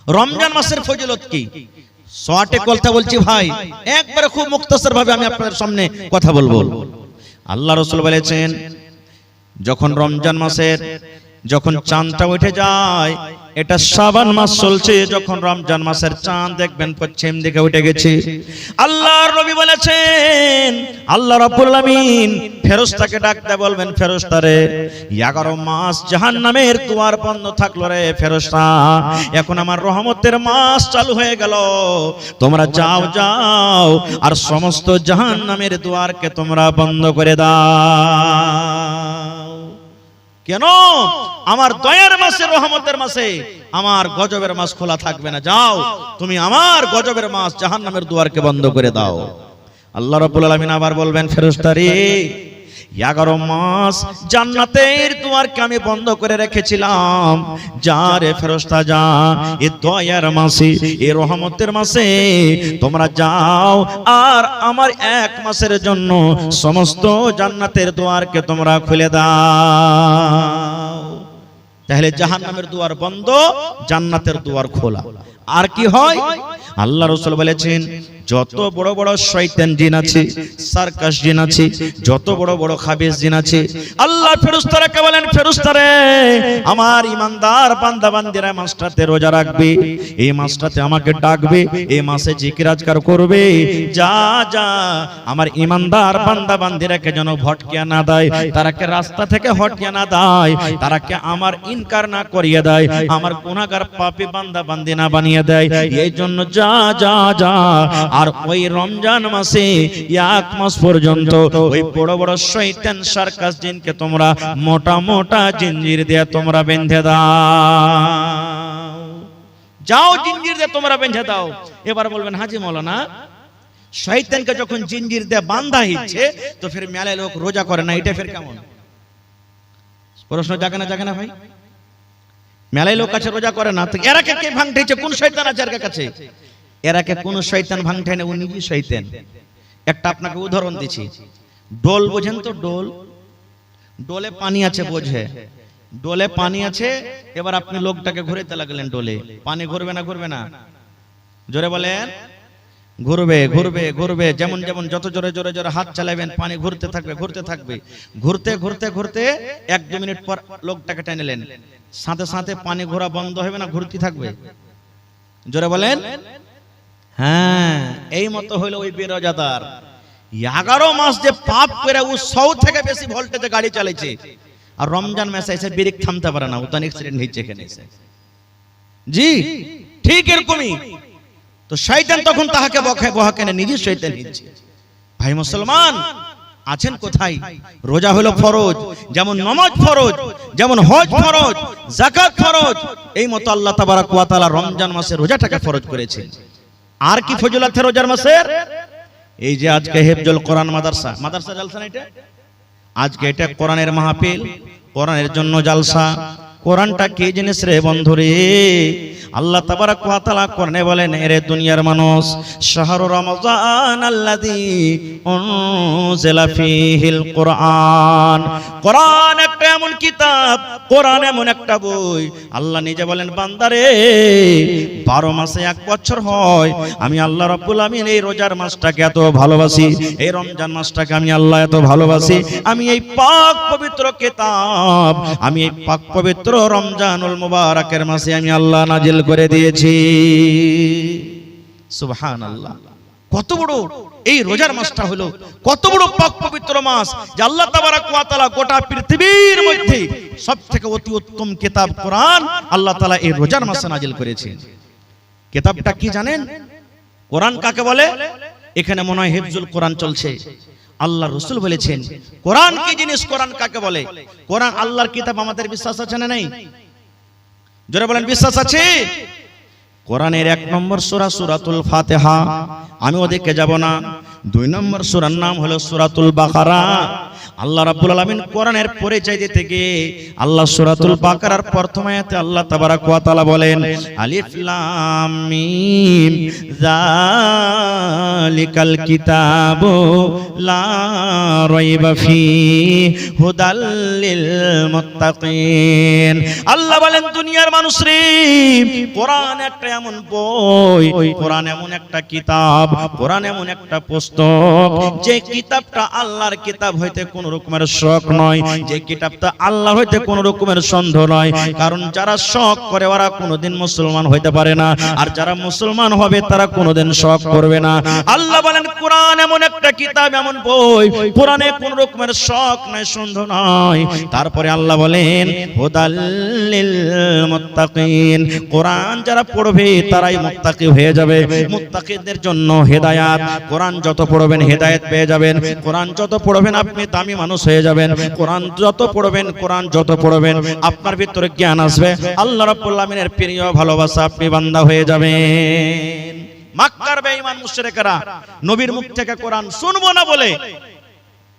রমজান মাসের ফজিলত কি? শর্টে কথা বলছি ভাই, একবারে খুব মুক্তাসার ভাবে আমি আপনাদের সামনে কথা বলবো। আল্লাহ রাসূল বলেছেন, যখন রমজান মাসের যখন চাঁদটা উঠে যায়, এটা শাবান মাস চলছে, যখন রমজান মাসের চাঁদ দেখবেন পশ্চিম দিকে উঠে গেছে, আল্লাহর নবী বলেছেন আল্লাহ রাব্বুল আলামিন ফেরেশতাকে ডাকতে বলবেন, ফেরেশতারে 11 মাস জাহান্নামের দুয়ার বন্ধ থাকলো রে ফেরেশতা, এখন আমার রহমতের মাস চালু হয়ে গেল, তোমরা যাও যাও আর সমস্ত জাহান্নামের দুয়ারকে তোমরা বন্ধ করে দাও। কেন? আমার দয়ার মাসে, রহমতের মাসে আমার গজবের মাস খোলা থাকবে না, যাও তুমি আমার গজবের মাস জাহান্নামের দুয়ারকে বন্ধ করে দাও। আল্লাহ রাব্বুল আলামিন আবার বলবেন, ফেরেশতারে 11 মাস জান্নাতের দুয়ারকে আমি বন্ধ করে রেখেছিলাম, যা রে ফেরেশতা যা, এই দয়ার মাসে, এই রহমতের মাসে তোমরা যাও আর আমার 1 মাসের জন্য সমস্ত জান্নাতের দুয়ারকে তোমরা খুলে দাও। তাহলে জাহান্নামের দুয়ার বন্ধ, জান্নাতের দুয়ার খোলা। আর কি হয়? আল্লাহ রাসূল বলেছেন, যত বড় বড় শয়তান জিন আছে, সার্কাস জিন আছে, যত বড় বড় খাবিস জিন আছে, আল্লাহ ফেরেশতাকে বলেন, ফেরেশতারে আমার ইমানদার বান্দা বান্দিরা মাসটাতে রোজা রাখবে, এই মাসটাতে আমাকে ডাকবে, এই মাসে জিকির আজকার করবে, যা যা আমার ইমানদার বান্দা বান্দিরাকে যেন ভটকিয়া না দেয়, তারাকে রাস্তা থেকে হটিয়ে না দেয়, তারাকে আমার ইনকার না করিয়ে দেয়, আমার গুনাহগার পাপী বান্দা বান্দি না বানিয়ে দেয়, এই জন্য যা যা যা। আর ওই রমজান মাসে 1 মাস পর্যন্ত ওই বড় বড় শয়তান সার্কাস জিনকে তোমরা মোটা মোটা জিঞ্জির দিয়ে তোমরা বেঁধে দাও, যাও জিঞ্জির দিয়ে তোমরা বেঁধে দাও। এবার বলবেন, হাজি মাওলানা শয়তানকে যখন জিঞ্জির দিয়ে বাঁধা হচ্ছে, তো ফির মেলায় লোক রোজা করে না, এটা ফির কেমন? প্রশ্ন জাগে না ভাই? মেলায় লোক আছে রোজা করে না, তো এরাকে কে ভাঙতেছে? কোন শয়তান আছে এর কাছে? এরাকে কোন শয়তান ভাঙতে না, ও নিজে শয়তান। একটা আপনাকে উদাহরণ দিচ্ছি, ডোল বোঝেন তো? ডোল, ডোলে পানি আছে, বোঝে? ডোলে পানি আছে, এবার আপনি লোকটাকে ঘুরাতে লাগলেন, ডোলে পানি ঘুরবে না? ঘুরবে না? জোরে বলেন। ঘুরবে ঘুরবে ঘুরবে, যেমন যেমন যত জোরে জোরে জোরে হাত চালাবেন পানি ঘুরতে থাকবে ঘুরতে থাকবে, ঘুরতে ঘুরতে ঘুরতে 1-2 মিনিট পর লোকটাকে টেনেলেন, সাথে সাথে পানি ঘোরা বন্ধ হবে না, ঘুরতে থাকবে? জোরে বলেন। হ্যাঁ, এই মতো হইলো ওই বেরোজাদার। 11 মাস যে পাপ করে ও 100 থেকে বেশি ভোল্টেজে গাড়ি চালাইছে, আর রমজান মাসে এসে ব্রেক থামতে পারে না, ও তো অ্যাক্সিডেন্ট হয়েছে এখানে এসে। জি ঠিক এরকমই। তো শয়তান তখন তাহাকে বহাকে না, নিজে শয়তান হচ্ছে। ভাই মুসলমান আছেন কোথায়? রোজা হলো ফরজ, যেমন নামাজ ফরজ, যেমন হজ ফরজ, যাকাত ফরজ, এই মতো আল্লাহ তাবারক ওয়া তাআলা রমজান মাসে রোজাটাকে ফরজ করেছেন। আর কি ফজিলত রোজার মাসের? এই যে আজকে হিফজুল কোরআন মাদ্রাসা জালসা না, এটা আজকে এটা কোরআনের মাহফিল, কোরআনের জন্য জালসা। কোরআনটা কি জিনিস রে বন্ধুরে? আল্লাহ তাবারক ওয়া তাআলা কোরআনে বলেন, এরে দুনিয়ার মানুষ, শাহরু রমজান আল্লাযী উনজিলা ফীহিল কোরআন। কোরআন একটা এমন কিতাব, কোরআন এমন একটা বই, আল্লাহ নিজে বলেন, বান্দারে 12 মাসে 1 বছর হয়, আমি আল্লাহ রাব্বুল আমিন এই রোজার মাসটাকে এত ভালোবাসি, এই রমজান মাসটাকে আমি আল্লাহ এত ভালোবাসি, আমি এই পাক পবিত্র কিতাব, আমি এই পাক পবিত্র রমজানুল মুবারকের মাসে আমি আল্লাহ নাজিল করে দিয়েছি। সুবহানাল্লাহ। কত বড় এই রোজার মাসটা হলো, কত বড় পাক পবিত্র মাস, যে আল্লাহ তাবারক ওয়া তাআলা গোটা পৃথিবীর মধ্যে সবথেকে অতি উত্তম কিতাব কোরআন আল্লাহ তাআলা এই রোজার মাসে নাজিল করেছেন। কিতাবটা কি জানেন? কোরআন কাকে বলে? এখানে মনে হয় হিফজুল কোরআন চলছে। আল্লাহ রাসূল বলেছেন কোরআন কি জিনিস, কোরআন কাকে বলে? কোরআন আল্লাহর কিতাব। আমাদের বিশ্বাস আছে না নেই? জোরে বলেন, বিশ্বাস আছে? কোরআনের 1 নম্বর সূরা সূরাতুল ফাতিহা, আমি ওদিকে যাব না। 2 নম্বর সূরার নাম হলো সূরাতুল বাকারা। আল্লাহ রাব্বুল আলামিন কোরআনের পরিচয় দিতে গিয়ে আল্লাহ সূরাতুল বাকারার প্রথম আয়াতে আল্লাহ তাবারাক ওয়া তাআলা বলেন আলিফ লাম মিম যালিকাল কিতাবু লা রাইবা ফীহি হুদাল লিল মুত্তাকিন। আল্লাহ বলেন দুনিয়ার মানুষ রে, কোরআন একটা এমন বই, কোরআন এমন একটা কিতাব, কোরআন এমন একটা পুস্তক যে কিতাবটা আল্লাহর কিতাব হইতে কোন রকমের শক নয়, যে কিতাবটা আল্লাহ হইতে কোন রকমের সন্দেহ নয়। কারণ যারা শক করে ওরা কোনোদিন মুসলমান হইতে পারে না, আর যারা মুসলমান হবে তারা কোনোদিন শক করবে না। আল্লাহ বলেন কোরআন এমন একটা কিতাব, এমন বই, কোরআনে কোন রকমের শক নাই, সন্দেহ নাই। তারপরে আল্লাহ বলেন হুদাল লিল মুত্তাকিন, কোরআন যারা পড়বে তারাই মুত্তাকি হয়ে যাবে। মুত্তাকিদের জন্য হেদায়েত, কোরআন যত পড়বেন হেদায়েত পেয়ে যাবেন। কোরআন যত পড়বেন আপনি দামি মানুষ হয়ে যাবেন। কোরআন যত পড়বেন, কোরআন যত পড়বেন আপনার ভিতরে জ্ঞান আসবে, আল্লাহ রাব্বুল আমিনের প্রিয় ভালোবাসা আপনি বান্দা হয়ে যাবেন। মক্কার বেঈমান মুশরিকরা নবীর মুখ থেকে কোরআন শুনবো না বলে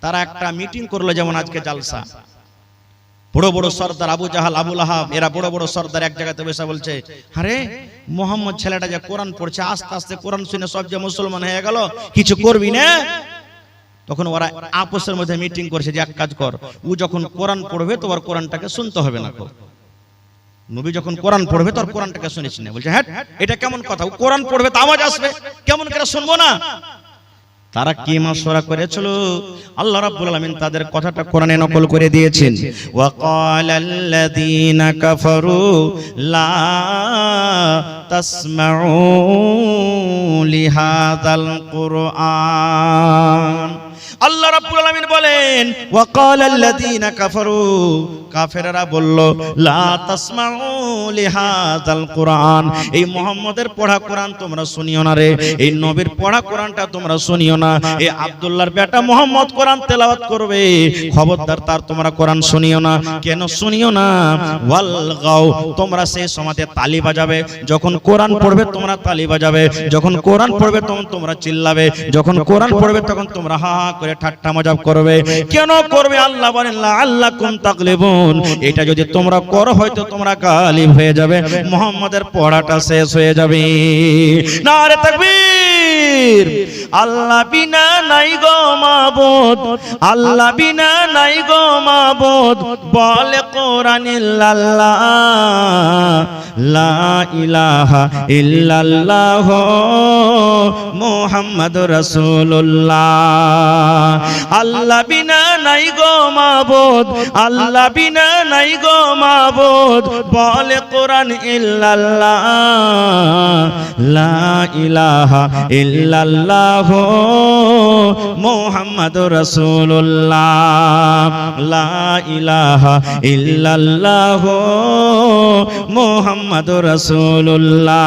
তারা একটা মিটিং করলো, যেমন আজকে জালসা। বড় বড় সর্দার আবু জাহাল, আবু লাহাব, এরা বড় বড় সর্দার এক জায়গাতে বসে বলছে, আরে মোহাম্মদ ছেলেটা যে কোরআন পড়ছে, আস্তে আস্তে কোরআন শুনে সব যে মুসলমান হয়ে গেল, কিছু করবি না? তখন ওরা আপসের মধ্যে মিটিং করছে যে এক কাজ কর, ও যখন কোরআন পড়বে তোমার কোরআনটাকে শুনতে হবে না। নবী যখন কোরআন পড়বে তোর কোরআনটাকে শুনিস না। বলছে হ্যাঁ, এটা কেমন কথা? ও কোরআন পড়বে তো আওয়াজ আসবে, কেমন করে শুনবো না? তারা কি মাশওয়ারা করেছিল, আল্লাহ রাব্বুল আলামিন তাদের কথাটা কোরআনে নকল করে দিয়েছেন। ওয়া ক্বালাল্লাযীনা কাফারু লা তাসমাউ লিহাযাল কুরআন। আল্লাহ রাব্বুল আলামিন বলেন ওয়া ক্বালাল্লাযীনা কাফারু, কাফেররা বলল লা তাসমাউ লিহাযাল কুরআন, এই মুহাম্মাদের পড়া কোরআন তোমরা শুনিও না রে, এই নবীর পড়া কোরআনটা তোমরা শুনিও না। এই আব্দুল্লাহর বেটা মুহাম্মদ কোরআন তেলাওয়াত করবে, খবরদার তার তোমরা কোরআন শুনিও না। কেন শুনিও না? ওয়াল গাও, তোমরা সেই সময়তে তালি বাজাবে, যখন কোরআন পড়বে তোমরা তালি বাজাবে, যখন কোরআন পড়বে তখন তোমরা চিল্লাবে, যখন কোরআন পড়বে তখন তোমরা হা হা করে ঠাট্টা মজাক করবে। কেন করবে? আল্লাহ বলেন লাআল্লাকুম তাগলিবুন, এটা যদি তোমরা করো হয়তো তোমরা গালিব হয়ে যাবে, মুহাম্মাদের পড়াটা শেষ হয়ে যাবে। নারে তাকবীর। আল্লাহ বিনা নাই গো মাবুদ, আল্লাহ বিনা নাই গো মাবুদ, বলে কোরআন ইল্লাল্লাহ, লা ইলাহা ইল্লাল্লাহ মুহাম্মাদুর রাসূলুল্লাহ। আল্লাহ বিনা নাই গো মাবুদ, আল্লাহ বিনা নাই গো মাবুদ, বলে কোরআন ইল্লাল্লাহ, লা ইলাহা ইল্লাল্লাহ মুহাম্মাদুর রাসূলুল্লাহ, লা ইলাহা ইল্লাল্লাহ মুহাম্মাদুর রাসূলুল্লাহ।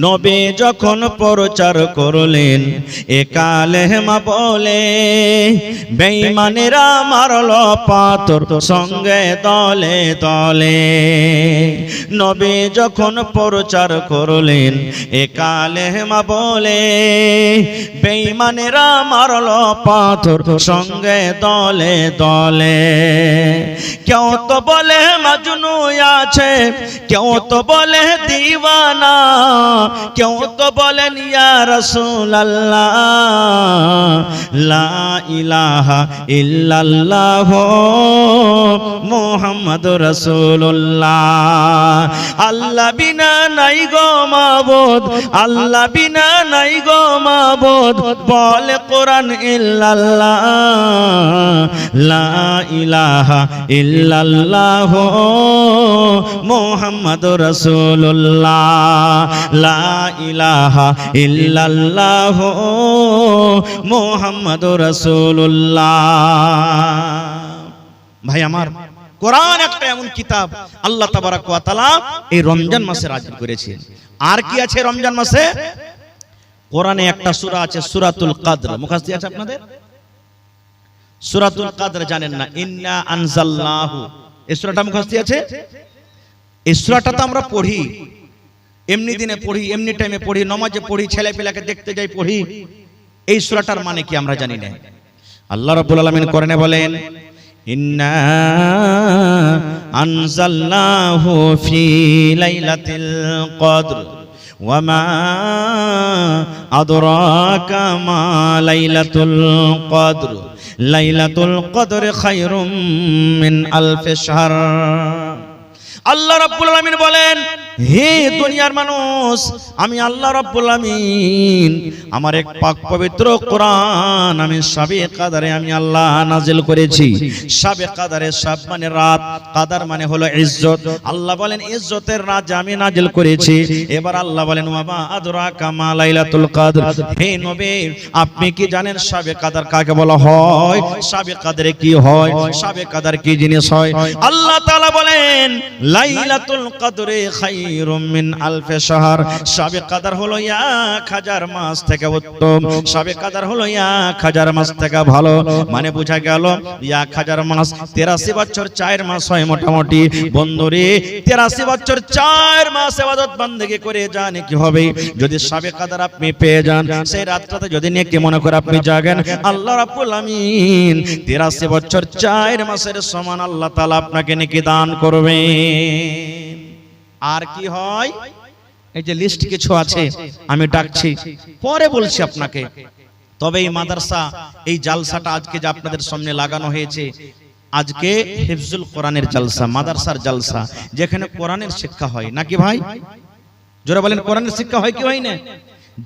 নবী যখন প্রচার করলেন এ কালেমা বলে, বেঈমানেরা মারল পাথর সঙ্গে দলে দলে। নবী যখন প্রচার করলেন এ কালেমা বলে, বেঈমানেরা মারল পাথর সঙ্গে দলে দলে। কেউ তো বলে মাজনু আছে, কেউ তো বলে দিওয়ানা, কেউ তো বলেন ইয়া রাসূলুল্লাহ, লা ইলাহা ইল্লাল্লাহ মুহাম্মাদুর রাসূলুল্লাহ। আল্লাহ বিনা নাই গো মাবুদ, আল্লাহ বিনা নাই গো মাবুদ, বলে কোরআন ইল্লাল্লাহ, লা ইলাহা ইল্লাল্লাহ মুহাম্মাদুর রাসূলুল্লাহ, লা ইলাহা ইল্লাল্লাহ মুহাম্মাদুর রাসূলুল্লাহ। ভাই আমার, কোরআন একটা এমন কিতাব আল্লাহ তাবারাক ওয়া তাআলা এই রমজান মাসে নাযিল করেছেন। আর কি আছে রমজান মাসে? কোরআনে একটা সূরা আছে সূরাতুল কদর, মুখস্থ আছে আপনাদের? সূরাতুল কদর জানেন না? ইন্না আনজালনাহু, এই সূরাটা মুখস্থ আছে? এই সূরাটা তো আমরা পড়ি, এমনি দিনে পড়ি, এমনি টাইমে পড়ি, নামাজে পড়ি, ছেলে পেলাকে দেখতে যাই পড়ি। এই সূরাটার মানে কি আমরা জানি না। আল্লাহ রাব্বুল আলামিন কোরআনে বলেন, ইন্না আনজালনাহু ফি লাইলাতিল কদর ওয়া মা আদরাকা মা লাইলাতুল কদর লাইলাতুল কদর খায়রুম মিন আলফি শাহর। আল্লাহ রাব্বুল আলামিন বলেন, হে দুনিয়ার মানুষ, আমি আল্লাহ রাব্বুল আলামিন আমার এক পাক পবিত্র কোরআন আমি শাবে কাদারে আমি আল্লাহ নাজিল করেছি। শাবে কাদারে, শাব মানে রাত, কাদার মানে হলো ইজ্জত। আল্লাহ বলেন ইজ্জতের রাত আমি নাজিল করেছি। এবার আল্লাহ বলেন, ওয়া মা আদরাকা মা লাইলাতুল কদর। হে নবী, আপনি কি জানেন শাবে কাদার কাকে বলা হয়? শাবে কাদারে কি হয়? শাবে কাদার কি জিনিস হয়? আল্লাহ তাআলা বলেন, লাইলাতুল কদরে খায়রুম মিন আলফি শাহর। শাবে কদর হলো 1000 মাস থেকে উত্তম। শাবে কদর হলো 1000 মাস থেকে ভালো। মানে বোঝা গেল 1000 মাস 83 বছর 4 মাস হয় মোটামুটি। বন্ধুরে, 83 বছর 4 মাস ইবাদত বندگی করে জানে কি হবে? যদি শাবে কদর আপনি পেয়ে যান, সেই রাতটাতে যদি নেকি মনে করে আপনি জাগেন, আল্লাহ রাব্বুল আমিন 83 বছর 4 মাসের সমান আল্লাহ তাআলা আপনাকে নেকি দান করবে। আর কি হয়? এই যে লিস্ট কিছু আছে, আমি ডাকছি, পরে বলছি আপনাকে। তবে এই মাদ্রাসা, এই জালসাটা আজকে যে আপনাদের সামনে লাগানো হয়েছে, আজকে হিফজুল কোরআনের জালসা, মাদ্রাসার জালসা, যেখানে কোরআনের শিক্ষা হয় নাকি ভাই? জোরে বলেন, কোরআনের শিক্ষা হয় কি হয় না?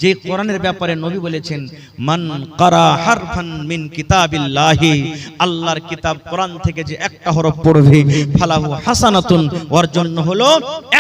যে কোরআনের ব্যাপারে নবী বলেছেন, মান কারা হারফান মিন কিতাবিল্লাহি, আল্লাহর কিতাব কোরআন থেকে যে একটা হরফ পড়বে, ফালাহু হাসানাতুন, ওর জন্য হলো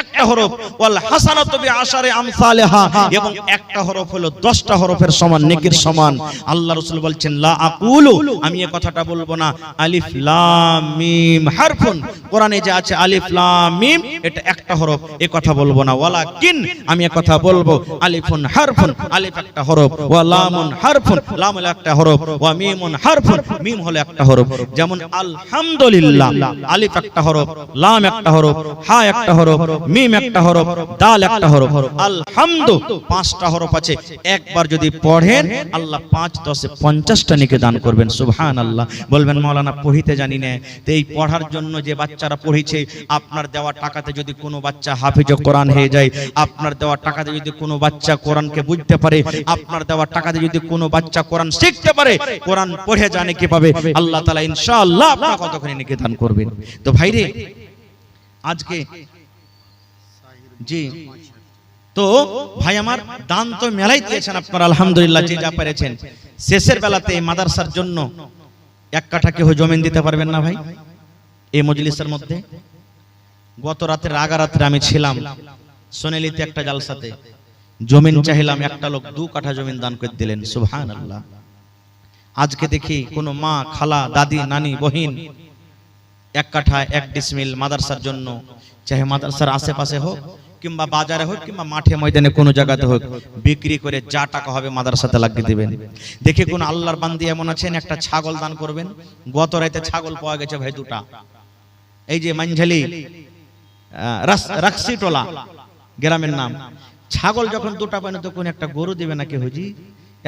একটা হরফ, ওয়াল হাসানাতু বিআশারি আমসালিহা, এবং একটা হরফ হলো 10টা হরফের সমান, নেকির সমান। আল্লাহ রাসূল বলছেন, লা আকুলু, আমি এই কথাটা বলবো না, আলিফ লাম মিম হারফুন, কোরআনে যে আছে আলিফ লাম মিম, এটা একটা হরফ, এই কথা বলবো না। ওয়ালাকিন, আমি এই কথা বলবো, আলিফুন হারফ, আলিফ একটা হরফ, ওয়া লামুন হারফুন, লাম হলো একটা হরফ, ওয়া মিমুন হারফুন, মিম হলো একটা হরফ। যেমন আলহামদুলিল্লাহ, আলিফ একটা হরফ, লাম একটা হরফ, হা একটা হরফ, মিম একটা হরফ, দাল একটা হরফ। আলহামদু 5টা হরফ আছে। একবার যদি পড়েন, আল্লাহ 5 10 50টা নেকি দান করবেন। সুবহানাল্লাহ। বলবেন, মাওলানা পড়িতে জানি না। তো এই পড়ার জন্য যে বাচ্চারা পড়িছে, আপনার দেওয়া টাকাতে যদি কোনো বাচ্চা হাফেজ কোরআন হয়ে যায়, আপনার দেওয়া টাকাতে যদি কোনো বাচ্চা কোরআনকে বুঝতে পারে, আপনার দেওয়া টাকাতে যদি কোনো বাচ্চা কোরআন শিখতে পারে, কোরআন পড়ে জানে কি পাবে, আল্লাহ তাআলা ইনশাআল্লাহ আপনাকে কতখানি নেকি দান করবেন। তো ভাইরে, আজকে জি, তো ভাই আমার, দান তো মেলাই দিয়েছেন আপনারা আলহামদুলিল্লাহ, যে যা পেরেছেন। শেষের বেলাতে মাদ্রাসার জন্য 1 কাঠা কেউ জমিন দিতে পারবেন না ভাই এই মজলিসের মধ্যে? গত রাতে রাগারাত্রে আমি ছিলাম সোনালিতে একটা জালসাতে, জমিন চাইলাম, একটা লোক 2 কাঠা জমিন দান করে দিলেন। সুবহানাল্লাহ। আজকে দেখি কোন মা, খালা, দাদি, নানি, বহিন 1 কাঠা 1 ডিসমিল মাদ্রাসার জন্য, চাহে মাদ্রাসার আশেপাশে হোক কিংবা বাজারে হোক কিংবা মাঠে ময়দানে কোনো জায়গাতে হোক, বিক্রি করে যা টাকা হবে মাদ্রাসাতে লাগিয়ে দিবেন। দেখি কোন আল্লাহর বান্দি এমন আছেন, একটা ছাগল দান করবেন। গত রাতে ছাগল পাওয়া গেছে ভাই 2টা, এই যে মানঝালি রাক্সিটোলা গ্রামের নাম। ছাগল যখন 2টা পায় না, তখন একটা গরু দিবে নাকি হুজি?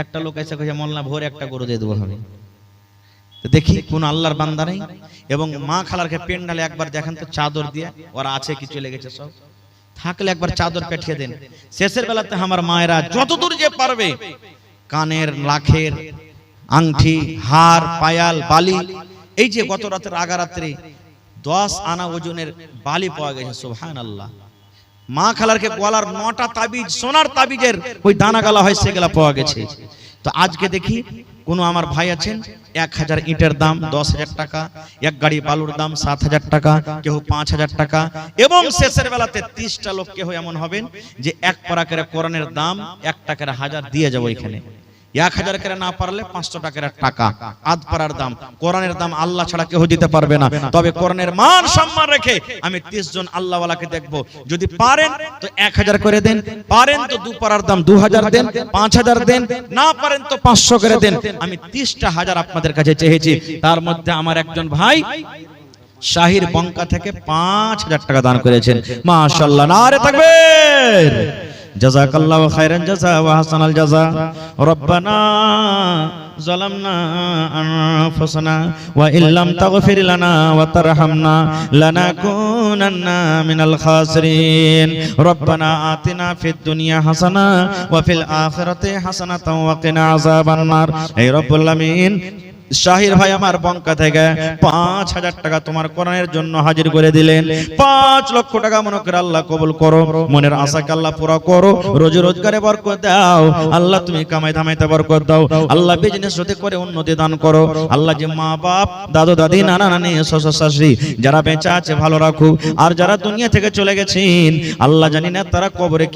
একটা লোক এসে কইছে, মোল্লা ভোরে একটা গরু দিয়ে দেবো হবে। তো দেখি কোন আল্লাহর বান্দা নেই। এবং মা খালারকে পেন্ডালে একবার দেখেন তো, চাদর দিয়ে, ওরা আছে কি চলে গেছে সব, থাকলে একবার চাদর পেঠিয়ে দেন। শেষের বেলাতে আমার মায়েরা যতদূর যে পারবে, কানের, লাখের আংটি, হার, পায়াল, বালি, এই যে গত রাতের আগারাত্রে 10 আনা ওজনের বালি পাওয়া গেছে। সুবহানাল্লাহ। মা খালারকে গলার 9টা তাবিজ, সোনার তাবিজের ওই দানা গালা হয়, সেগুলা পাওয়া গেছে। তো আজকে দেখি কোন আমার ভাই আছেন, 1000 ইটের দাম 10,000 টাকা, 1 গাড়ি বালুর দাম 7,000 টাকা, কেউ 5,000 টাকা। এবং শেষের বেলাতে 30টা লোক কেউ এমন হবেন যে 1 পারা করে কোরআনের দাম 1 টাকার 1000 দিয়ে যাবো এখানে। 1000 করে না পারলে 500 টাকার টাকা, আধ পারার দাম। কোরআনের দাম আল্লাহ ছাড়া কেউ দিতে পারবে না। তবে কোরআনের মান সম্মান রেখে আমি 30 জন আল্লাহওয়ালাকে দেখব, যদি পারেন তো 1000 করে দেন, পারেন তো 2 পারার দাম 2000 দেন, 5000 দেন, না পারেন তো 500 করে দেন। আমি 30টা হাজার আপনাদের কাছে চেয়েছি। তার মধ্যে আমার একজন ভাই শাহির বঙ্কা থেকে 5000 টাকা দান করেছেন। মাশাআল্লাহ, নারে তাকবীর। জাযাকাল্লাহু খাইরান জাযা ওয়া হাসানাল জাযা। রব্বানা যালামনা আনফুসানা ওয়া ইল্লাম তাগফির লানা ওয়া তারহামনা লানাকুনান্না মিনাল খাসিরিন। রব্বানা আতিনা ফিদ দুনিয়া হাসানা ওয়া ফিল আখিরাতি হাসানাতাও ওয়া কিনা আযাবান নার। হে রব্বুল আমিন, শাহির ভাই আমার বঙ্কা থেকে 5,000 টাকা তোমার কোরআনের জন্য হাজির করে দিলেন। 5 লক্ষ টাকা মনে করে আল্লাহ কবুল করো, মনের আশাকে আল্লাহ পুরা করো, রোজি রোজগারে বরকত দাও আল্লাহ, তুমি কামাই ধামাইতে বরকত দাও আল্লাহ, বিজনেস হতে করে উন্নতি দান করো আল্লাহ। যে মা বাপ, দাদু দাদি, নানা নানি, শ্বশুর শাশুড়ি যারা বেঁচে আছে ভালো রাখো, আর যারা দুনিয়া থেকে চলে গেছেন আল্লাহ জানি না তারা কবরে